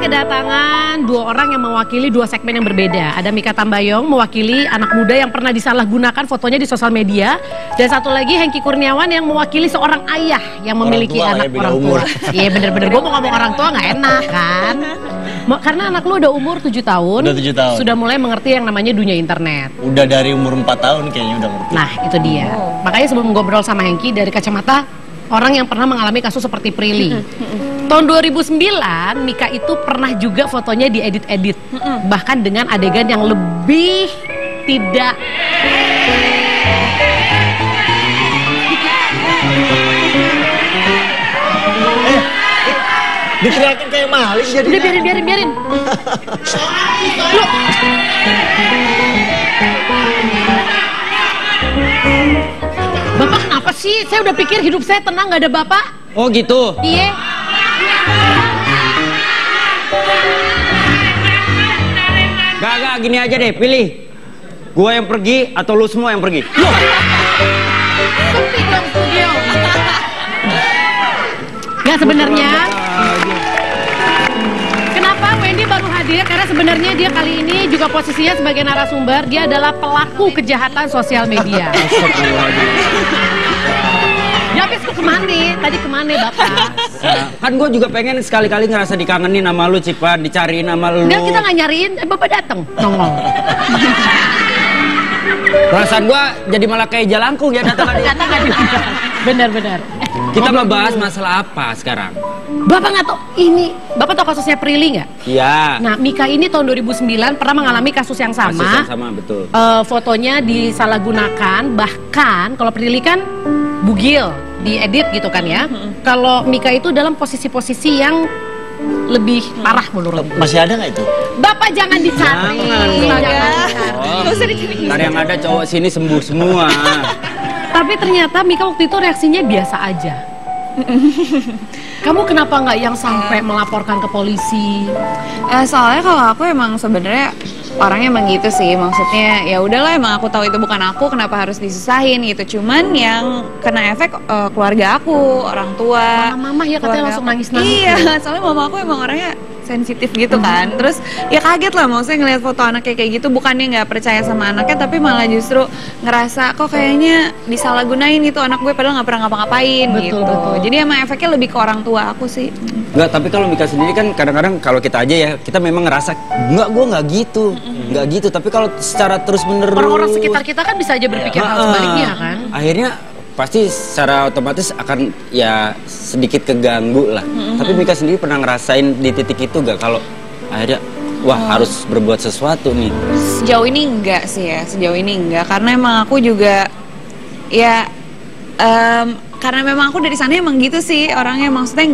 kedatangan dua orang yang mewakili dua segmen yang berbeda. Ada Mika Tambayong mewakili anak muda yang pernah disalahgunakan fotonya di sosial media. Dan satu lagi Hengky Kurniawan yang mewakili seorang ayah yang memiliki anak orang tua. Iya bener-bener, gue mau ngomong orang tua gak enak kan. Karena anak lu udah umur 7 tahun. Udah 7 tahun. Sudah mulai mengerti yang namanya dunia internet. Udah dari umur 4 tahun kayaknya udah ngerti. Nah itu dia. Makanya sebelum ngobrol sama Hengky dari kacamata orang yang pernah mengalami kasus seperti Prilly. Tahun 2009, Mika itu pernah juga fotonya diedit-edit. Bahkan dengan adegan yang lebih tidak... Diteriakin kayak maling jadi. Udah biarin. Bapak kenapa sih? Saya udah pikir hidup saya tenang, gak ada bapak. Oh gitu? Iya. Gak, gini aja deh, pilih. Gua yang pergi atau lu semua yang pergi? Sepi dong studio. Ya sebenarnya kenapa Wendy baru hadir? Karena sebenarnya dia kali ini juga posisinya sebagai narasumber. Dia adalah pelaku kejahatan sosial media. Ya habis kemana? Tadi kemana Bapak? Kan gue juga pengen sekali-kali ngerasa dikangenin sama lu, Cipan, dicariin sama lu. Enggak, kita nggak nyariin, Bapak datang nongol. Perasaan gue jadi malah kayak jalangkung ya datang tadi. Benar. Kita mau bahas masalah apa sekarang? Bapak nggak tahu ini, Bapak tahu kasusnya Prilly nggak? Iya. Nah, Mika ini tahun 2009 pernah mengalami kasus yang sama. Kasus yang sama, betul. Fotonya disalahgunakan, bahkan kalau Prilly kan bugil, diedit gitu kan ya. Kalau Mika itu dalam posisi-posisi yang lebih parah menurut. Masih ada nggak itu? Bapak jangan dicari. Jangan dicari. Ntar yang ada cowok sini sembuh semua. Tapi ternyata Mika waktu itu reaksinya biasa aja. Kamu kenapa nggak yang sampai melaporkan ke polisi? Soalnya kalau aku emang sebenarnya orangnya emang gitu sih, maksudnya ya udahlah emang aku tahu itu bukan aku, kenapa harus disusahin gitu. Cuman yang kena efek keluarga aku, orang tua. Mama ya katanya langsung nangis-nangis. Iya, soalnya mama aku emang orangnya sensitif gitu kan. Terus ya kaget lah maksudnya ngelihat foto anaknya kayak gitu, bukannya nggak percaya sama anaknya tapi malah justru ngerasa kok kayaknya disalahgunain itu anak gue padahal nggak pernah ngapa-ngapain gitu. Betul. Jadi emang efeknya lebih ke orang tua aku sih. Enggak, tapi kalau Mika sendiri kan kadang-kadang kalau kita aja ya, kita memang ngerasa enggak, gue nggak gitu. Nggak gitu, tapi kalau secara terus-menerus orang-orang sekitar kita kan bisa aja berpikir hal sebaliknya kan. Akhirnya pasti secara otomatis akan ya sedikit keganggu lah. Tapi Mika sendiri pernah ngerasain di titik itu gak kalau akhirnya wah harus berbuat sesuatu nih? Sejauh ini enggak sih ya, sejauh ini enggak, karena emang aku juga ya karena memang aku dari sana emang gitu sih orangnya, maksudnya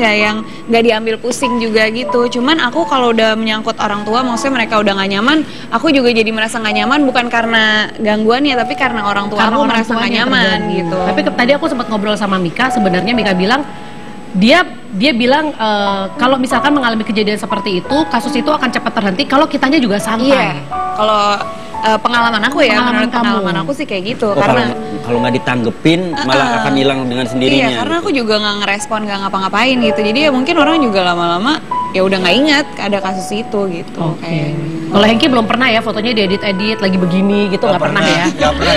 nggak diambil pusing juga gitu. Cuman aku kalau udah menyangkut orang tua, maksudnya mereka udah nggak nyaman, aku juga jadi merasa nggak nyaman, bukan karena gangguannya tapi karena orang tua aku merasa nggak nyaman gitu. Tapi tadi aku sempat ngobrol sama Mika, sebenarnya Mika bilang dia bilang kalau misalkan mengalami kejadian seperti itu, kasus itu akan cepat terhenti kalau kitanya juga santai. Iya. Kalau pengalaman aku ya, menurut pengalaman aku sih kayak gitu. Karena kalau nggak ditanggepin malah akan hilang dengan sendirinya. Iya, karena aku juga nggak ngerespon, nggak ngapa-ngapain gitu. Jadi ya mungkin orang juga lama-lama ya udah nggak ingat ada kasus itu gitu. Oke. Kalau Hengky belum pernah ya fotonya diedit-edit lagi begini gitu, nggak pernah ya? Nggak pernah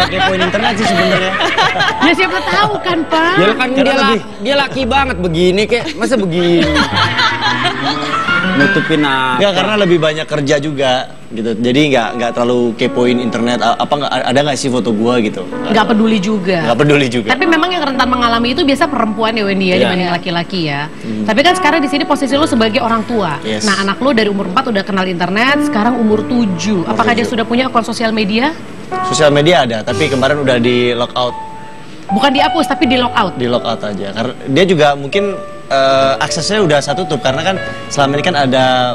kepoin internet sih sebenarnya. Ya siapa tahu kan Pak. Ya kan dia laki banget begini, kayak masa begini. Nutupin apa? Nggak, karena lebih banyak kerja juga gitu. Jadi nggak terlalu kepoin internet. Apa ada nggak sih foto gua gitu? Nggak peduli juga. Nggak peduli juga. Tapi memang yang rentan mengalami itu biasa perempuan ya Wendy ya, dibanding laki-laki ya. Tapi kan sekarang di sini posisi lu sebagai orang tua. Yes. Nah anak lu dari umur 4 udah kenal internet, sekarang umur 7. Apakah dia sudah punya akun sosial media? Sosial media ada, tapi kemarin udah di lock out. Bukan dihapus tapi di lock out. Di lock out aja. Karena dia juga mungkin aksesnya udah saya tutup karena kan selama ini kan ada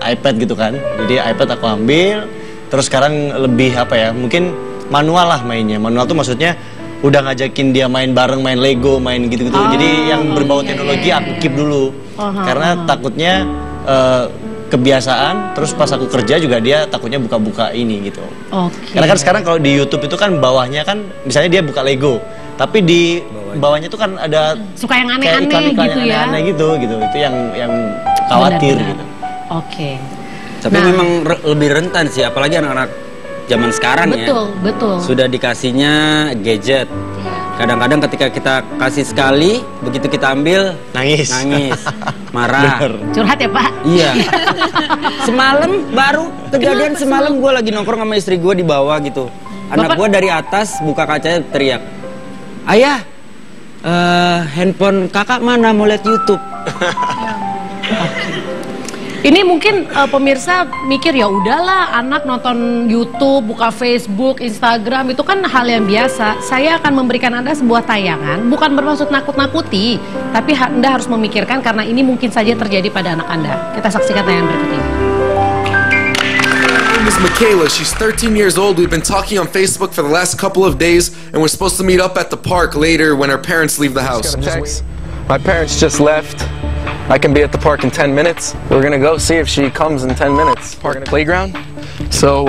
iPad gitu kan. Jadi iPad aku ambil, terus sekarang lebih apa ya? Mungkin manual lah mainnya. Manual tuh maksudnya udah ngajakin dia main bareng, main Lego, main gitu-gitu. Jadi yang berbau teknologi aku keep dulu. Karena takutnya kebiasaan, terus pas aku kerja juga dia takutnya buka-buka ini gitu. Karena kan sekarang kalau di YouTube itu kan bawahnya kan misalnya dia buka Lego, tapi di bawahnya tuh kan ada suka yang aneh-aneh gitu ya. Aneh gitu. Itu yang khawatir Benar-benar. gitu. Oke. Tapi Nah. memang lebih rentan sih, apalagi anak-anak zaman sekarang Betul. Sudah dikasihnya gadget. Kadang-kadang ketika kita kasih sekali, begitu kita ambil Nangis. marah. Bener. Curhat ya Pak? Iya. Semalam baru kejadian semalam gue lagi nongkrong sama istri gue di bawah gitu. Anak Bapak- gue dari atas buka kacanya teriak, "Ayah, handphone kakak mana, mau lihat YouTube?" Ini mungkin pemirsa mikir ya udahlah anak nonton YouTube, buka Facebook, Instagram itu kan hal yang biasa. Saya akan memberikan Anda sebuah tayangan, bukan bermaksud nakut-nakuti, tapi Anda harus memikirkan karena ini mungkin saja terjadi pada anak Anda. Kita saksikan tayangan berikut ini. Miss Michaela, she's 13 years old. We've been talking on Facebook for the last couple of days, and we're supposed to meet up at the park later when our parents leave the house. Got a text. My parents just left. I can be at the park in 10 minutes. We're gonna go see if she comes in 10 minutes. Park playground. So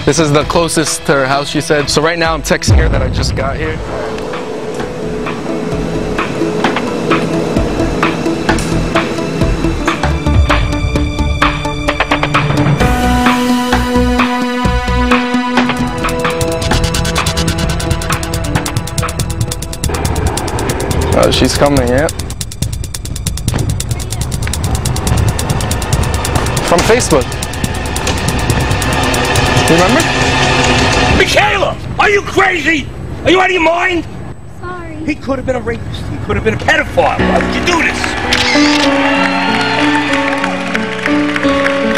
this is the closest to her house, she said. So right now I'm texting her that I just got here. Oh, she's coming, yeah. From Facebook. You remember? Michaela, are you crazy? Are you out of your mind? Sorry. He could have been a rapist. He could have been a pedophile. Why would you do this?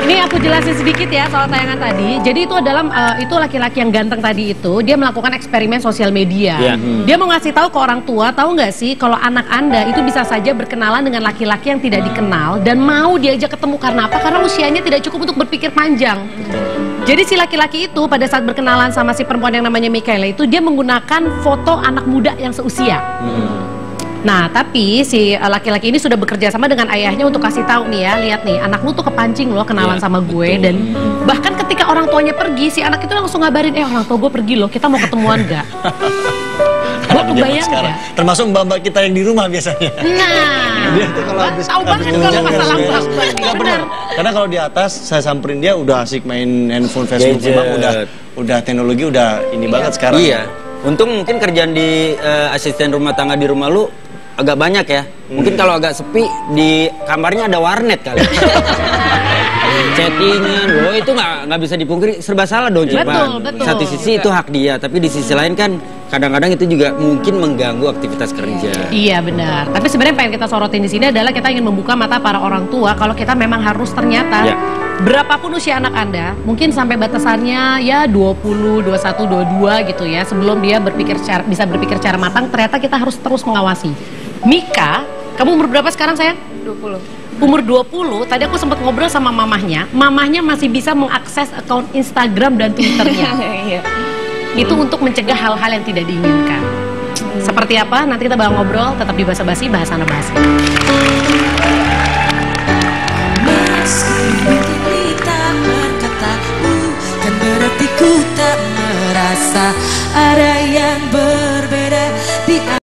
Ini aku jelasin sedikit ya soal tayangan tadi. Jadi itu adalah itu laki-laki yang ganteng tadi itu dia melakukan eksperimen sosial media. Dia mau ngasih tahu ke orang tua, tahu nggak sih kalau anak Anda itu bisa saja berkenalan dengan laki-laki yang tidak dikenal dan mau diajak ketemu karena apa? Karena usianya tidak cukup untuk berpikir panjang. Jadi si laki-laki itu pada saat berkenalan sama si perempuan yang namanya Michaela itu dia menggunakan foto anak muda yang seusia. Nah, tapi si laki-laki ini sudah bekerja sama dengan ayahnya untuk kasih tahu nih ya, lihat nih, anak lu tuh kepancing loh kenalan sama gue. Dan bahkan ketika orang tuanya pergi, si anak itu langsung ngabarin, orang tua gue pergi loh, kita mau ketemuan gak? Gue kebayang sekarang. gak? Termasuk mbak-mbak kita yang di rumah biasanya. Nah, Dia tuh kalau habis tahu banget kalau hujan, masalah beres. mbak-mbak nih, Nggak, benar. Karena kalau di atas saya samperin dia udah asik main handphone, Facebook, Gadget. memang udah teknologi udah ini banget sekarang. Iya. Untung mungkin kerjaan di asisten rumah tangga di rumah lu agak banyak ya. Mungkin kalau agak sepi di kamarnya ada warnet kali. Chattingan, loh itu nggak bisa dipungkiri, serba salah dong Cipan. Betul. Satu sisi itu hak dia, tapi di sisi lain kan kadang-kadang itu juga mungkin mengganggu aktivitas kerja. Iya benar. Tapi sebenarnya yang pengen kita sorotin di sini adalah kita ingin membuka mata para orang tua kalau kita memang harus ternyata berapapun usia anak Anda, mungkin sampai batasannya ya 20, 21, 22 gitu ya, sebelum dia bisa berpikir secara matang, ternyata kita harus terus mengawasi. Mika, kamu umur berapa sekarang sayang? 20. Umur 20, tadi aku sempat ngobrol sama mamahnya masih bisa mengakses akun Instagram dan Twitternya. Iya. Itu untuk mencegah hal-hal yang tidak diinginkan. Seperti apa? Nanti kita bakal ngobrol, tetap di Basa Basi, Bahasa Basi. Meski tak berkata, kan berarti ku tak merasa ada yang